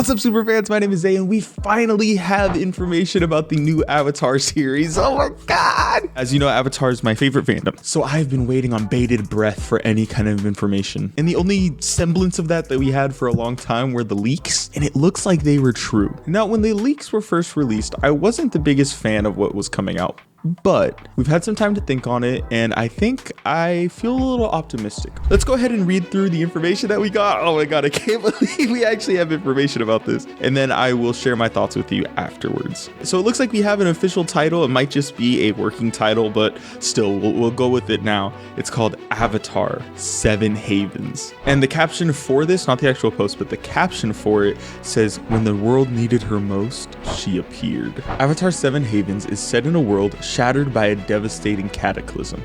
What's up, super fans? My name is Zay, and we finally have information about the new Avatar series. Oh my god! As you know, Avatar is my favorite fandom, so I've been waiting on bated breath for any kind of information. And the only semblance of that we had for a long time were the leaks, and it looks like they were true. Now, when the leaks were first released, I wasn't the biggest fan of what was coming out. But we've had some time to think on it, and I think I feel a little optimistic. Let's go ahead and read through the information that we got. Oh my god, I can't believe we actually have information about this. And then I will share my thoughts with you afterwards. So it looks like we have an official title. It might just be a working title, but still, we'll go with it now. It's called Avatar 7 Havens. And the caption for this, not the actual post, but the caption for it says, "When the world needed her most, she appeared." Avatar 7 Havens is set in a world shattered by a devastating cataclysm.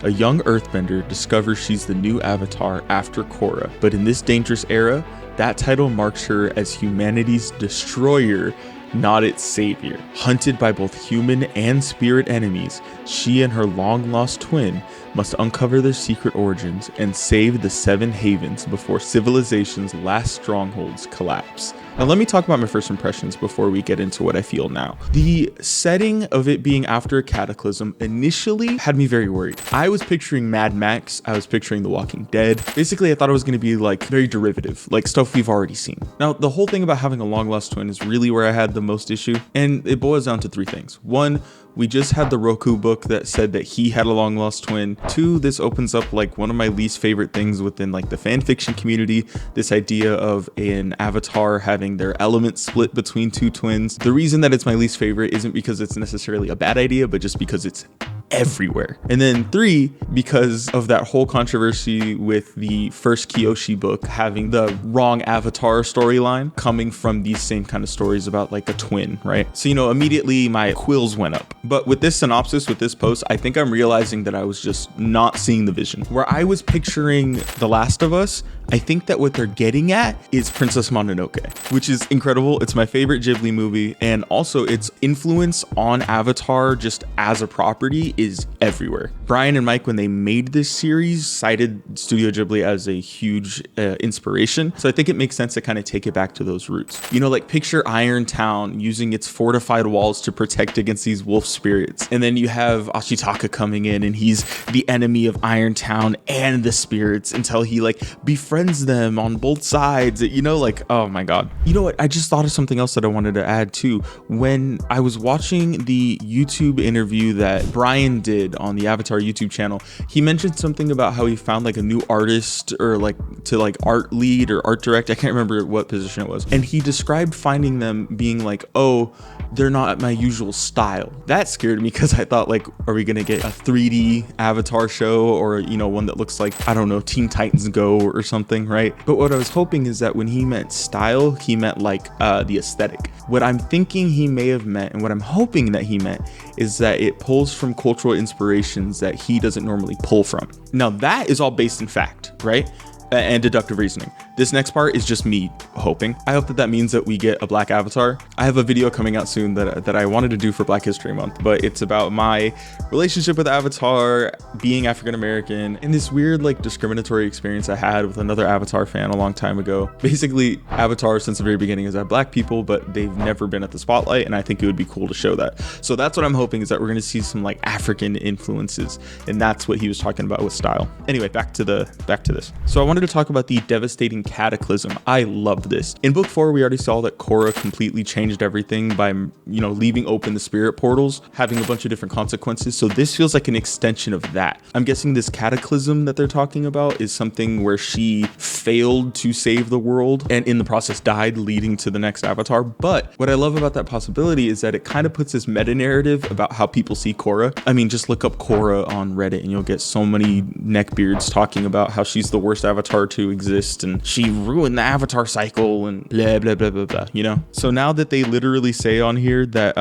A young earthbender discovers she's the new Avatar after Korra, but in this dangerous era, that title marks her as humanity's destroyer, not its savior. Hunted by both human and spirit enemies, she and her long-lost twin must uncover their secret origins and save the 7 Havens before civilization's last strongholds collapse. Now let me talk about my first impressions before we get into what I feel now. The setting of it being after a cataclysm initially had me very worried. I was picturing Mad Max, I was picturing The Walking Dead. Basically, I thought it was going to be like very derivative, like stuff we've already seen. Now, the whole thing about having a long-lost twin is really where I had the most issue, and it boils down to 3 things. 1, we just had the Roku book that said that he had a long lost twin. 2, this opens up like one of my least favorite things within like the fan fiction community, this idea of an avatar having their elements split between 2 twins. The reason that it's my least favorite isn't because it's necessarily a bad idea, but just because it's everywhere. And then 3, because of that whole controversy with the first Kyoshi book having the wrong Avatar storyline coming from these same kind of stories about like a twin, right? So, you know, immediately my quills went up. But with this synopsis, with this post, I think I'm realizing that I was just not seeing the vision. Where I was picturing The Last of Us, I think that what they're getting at is Princess Mononoke, which is incredible. It's my favorite Ghibli movie, and also its influence on Avatar just as a property is everywhere. Brian and Mike, when they made this series, cited Studio Ghibli as a huge inspiration. So I think it makes sense to kind of take it back to those roots. You know, like picture Iron Town using its fortified walls to protect against these wolf spirits. And then you have Ashitaka coming in, and he's the enemy of Iron Town and the spirits until he like befriends them on both sides. You know, like, oh my god. You know what? I just thought of something else that I wanted to add too. When I was watching the YouTube interview that Brian did on the Avatar YouTube channel, he mentioned something about how he found like a new artist or like to like art lead or art direct. I can't remember what position it was. And he described finding them being like, oh, they're not my usual style. That scared me because I thought like, are we gonna get a 3D Avatar show or, you know, one that looks like, I don't know, Teen Titans Go or something, right? But what I was hoping is that when he meant style, he meant like the aesthetic. What I'm thinking he may have meant, and what I'm hoping that he meant, is that it pulls from cultural inspirations that he doesn't normally pull from. Now that is all based in fact, right? And deductive reasoning. This next part is just me hoping. I hope that that means that we get a Black Avatar. I have a video coming out soon that I wanted to do for Black History Month, but it's about my relationship with Avatar, being African American, and this weird like discriminatory experience I had with another Avatar fan a long time ago. Basically, Avatar since the very beginning has had Black people, but they've never been at the spotlight, and I think it would be cool to show that. So that's what I'm hoping, is that we're gonna see some like African influences, and that's what he was talking about with style. Anyway, back to this. So I wanted to talk about the devastating cataclysm. I love this. In book 4, we already saw that Korra completely changed everything by, you know, leaving open the spirit portals, having a bunch of different consequences. So this feels like an extension of that. I'm guessing this cataclysm that they're talking about is something where she failed to save the world and in the process died, leading to the next Avatar. But what I love about that possibility is that it kind of puts this meta narrative about how people see Korra. I mean, just look up Korra on Reddit and you'll get so many neckbeards talking about how she's the worst Avatar to exist and she ruined the Avatar cycle and blah blah blah blah blah, you know? So now that they literally say on here that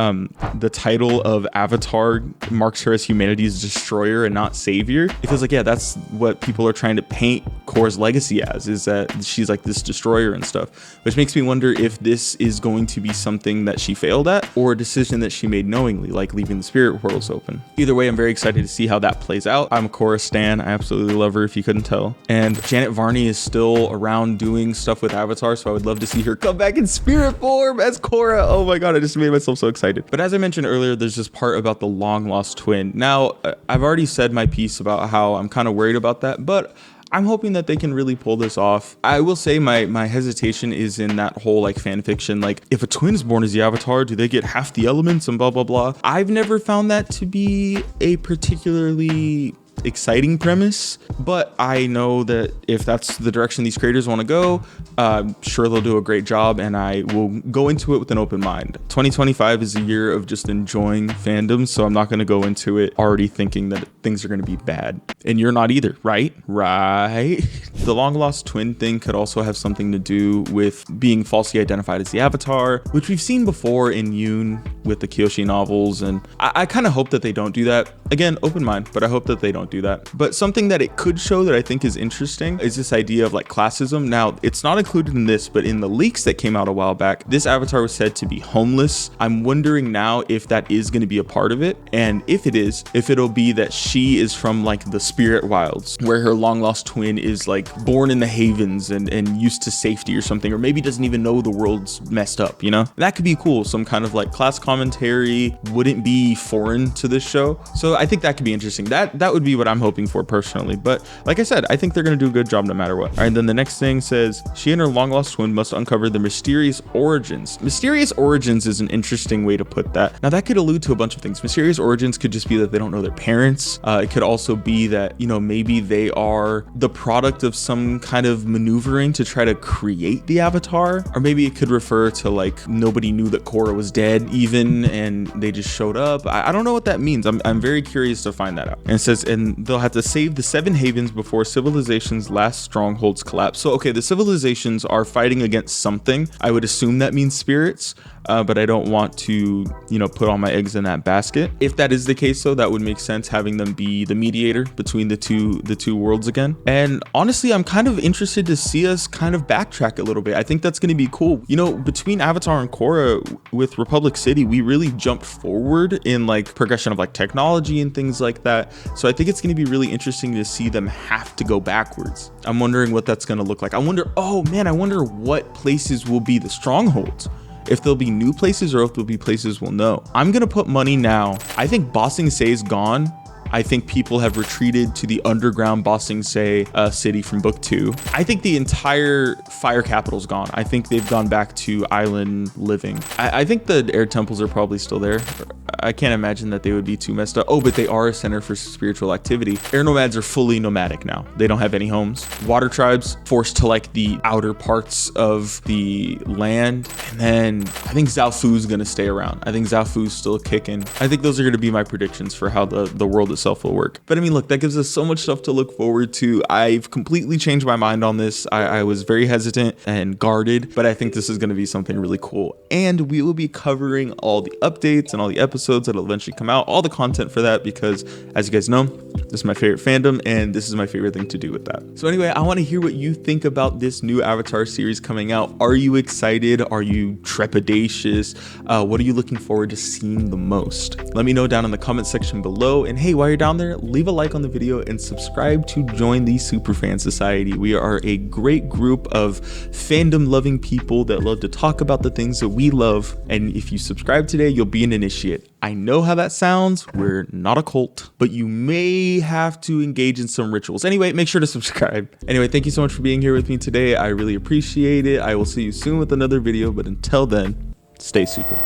the title of Avatar marks her as humanity's destroyer and not savior, it feels like, yeah, that's what people are trying to paint Korra's legacy as, is that she's like this destroyer and stuff, which makes me wonder if this is going to be something that she failed at or a decision that she made knowingly, like leaving the spirit portals open. Either way, I'm very excited to see how that plays out. I'm a Korra stan. I absolutely love her, if you couldn't tell. And Janet Varney is still around around doing stuff with Avatar, so I would love to see her come back in spirit form as Korra. Oh my god, I just made myself so excited. But as I mentioned earlier, there's this part about the long lost twin. Now, I've already said my piece about how I'm kind of worried about that, but I'm hoping that they can really pull this off. I will say my hesitation is in that whole like fan fiction, like if a twin is born as the Avatar, do they get half the elements and blah, blah, blah. I've never found that to be a particularly exciting premise, but I know that if that's the direction these creators want to go, sure, they'll do a great job, and I will go into it with an open mind. 2025 is a year of just enjoying fandom, so I'm not going to go into it already thinking that things are going to be bad, and you're not either, right? The long lost twin thing could also have something to do with being falsely identified as the Avatar, which we've seen before in Yoon with the Kyoshi novels, and I kind of hope that they don't do that. Again, open mind, but I hope that they don't do that. But something that it could show that I think is interesting is this idea of like classism. Now, it's not included in this, but in the leaks that came out a while back, this Avatar was said to be homeless. I'm wondering now if that is going to be a part of it, and if it is, if it'll be that she is from like the spirit wilds, where her long lost twin is like born in the havens and used to safety or something, or maybe doesn't even know the world's messed up, you know? That could be cool. Some kind of like class commentary wouldn't be foreign to this show. So I think that could be interesting. That would be what I'm hoping for personally. But like I said, I think they're going to do a good job no matter what. All right, then the next thing says, she and her long lost twin must uncover the mysterious origins. Mysterious origins is an interesting way to put that. Now that could allude to a bunch of things. Mysterious origins could just be that they don't know their parents. It could also be that, you know, maybe they are the product of some kind of maneuvering to try to create the Avatar. Or maybe it could refer to like nobody knew that Korra was dead even, and they just showed up. I don't know what that means. I'm very curious to find that out. And it says, and they'll have to save the 7 havens before civilization's last strongholds collapse. So okay, the civilizations are fighting against something. I would assume that means spirits. But I don't want to, you know, put all my eggs in that basket. If that is the case, though, that would make sense, having them be the mediator between the two worlds again. And honestly, I'm kind of interested to see us kind of backtrack a little bit. I think that's going to be cool. You know, between Avatar and Korra with Republic City, we really jumped forward in like progression of like technology and things like that. So I think it's going to be really interesting to see them have to go backwards. I'm wondering what that's going to look like. I wonder what places will be the strongholds. If there'll be new places or if there'll be places we'll know. I'm gonna put money now. I think Ba Sing Se is gone. I think people have retreated to the underground Ba Sing Se city from book 2. I think the entire fire capital's gone. I think they've gone back to island living. I think the air temples are probably still there. I can't imagine that they would be too messed up. Oh, but they are a center for spiritual activity. Air nomads are fully nomadic now. They don't have any homes. Water tribes forced to like the outer parts of the land. And then I think Zaofu's gonna stay around. I think Zaofu's still kicking. I think those are gonna be my predictions for how the world itself will work. But I mean, look, that gives us so much stuff to look forward to. I've completely changed my mind on this. I was very hesitant and guarded, but I think this is gonna be something really cool. And we will be covering all the updates and all the episodes that'll eventually come out, all the content for that, because as you guys know, this is my favorite fandom and this is my favorite thing to do with that. So anyway, I want to hear what you think about this new Avatar series coming out. Are you excited? Are you trepidatious? What are you looking forward to seeing the most? Let me know down in the comment section below. And hey, while you're down there, leave a like on the video and subscribe to join the Superfan Society. We are a great group of fandom loving people that love to talk about the things that we love. And if you subscribe today, you'll be an initiate. I know how that sounds. We're not a cult, but you may have to engage in some rituals. Anyway, make sure to subscribe. Anyway, thank you so much for being here with me today. I really appreciate it. I will see you soon with another video, but until then, stay super.